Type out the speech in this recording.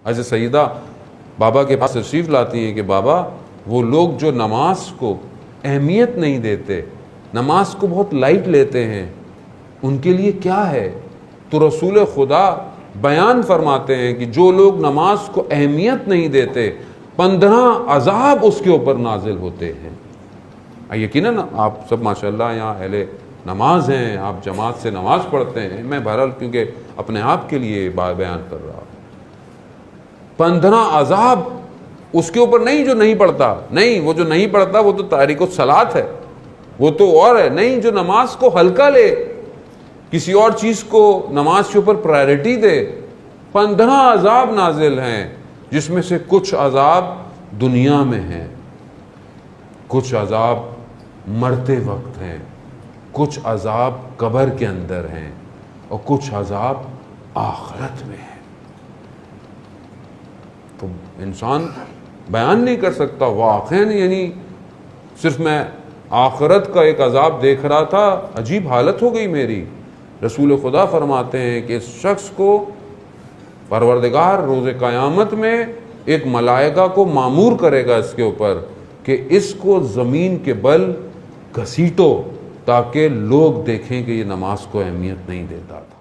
حضرت سیدہ بابا کے پاس تشریف لاتی ہیں کہ بابا وہ لوگ جو نماز کو اہمیت نہیں دیتے، نماز کو بہت لائٹ لیتے ہیں، ان کے لیے کیا ہے؟ تو رسول خدا بیان فرماتے ہیں کہ جو لوگ نماز کو اہمیت نہیں دیتے 15 عذاب اس کے اوپر نازل ہوتے ہیں۔ یقیناً آپ سب ماشاءاللہ یہاں اہل نماز ہیں، آپ جماعت سے نماز پڑھتے ہیں، میں بہرحال کیونکہ اپنے آپ کے لیے بیان کر رہا ہوں۔ 15 عذاب اس کے اوپر نہیں جو نہیں پڑھتا، نہیں وہ جو نہیں پڑھتا وہ تو تاریک الصلاۃ ہے، وہ تو اور ہے، نہیں جو نماز کو ہلکا لے، کسی اور چیز کو نماز کے اوپر پرائرٹی دے۔ 15 عذاب نازل ہیں، جس میں سے کچھ عذاب دنیا میں ہیں، کچھ عذاب مرتے وقت ہیں، کچھ عذاب قبر کے اندر ہیں، اور کچھ عذاب آخرت میں ہیں۔ تو انسان بیان نہیں کر سکتا واقعاً، یعنی صرف میں آخرت کا ایک عذاب دیکھ رہا تھا، عجیب حالت ہو گئی میری۔ رسول خدا فرماتے ہیں کہ اس شخص کو پروردگار روز قیامت میں ایک ملائکہ کو مامور کرے گا اس کے اوپر کہ اس کو زمین کے بل گھسیٹو، تاکہ لوگ دیکھیں کہ یہ نماز کو اہمیت نہیں دیتا تھا۔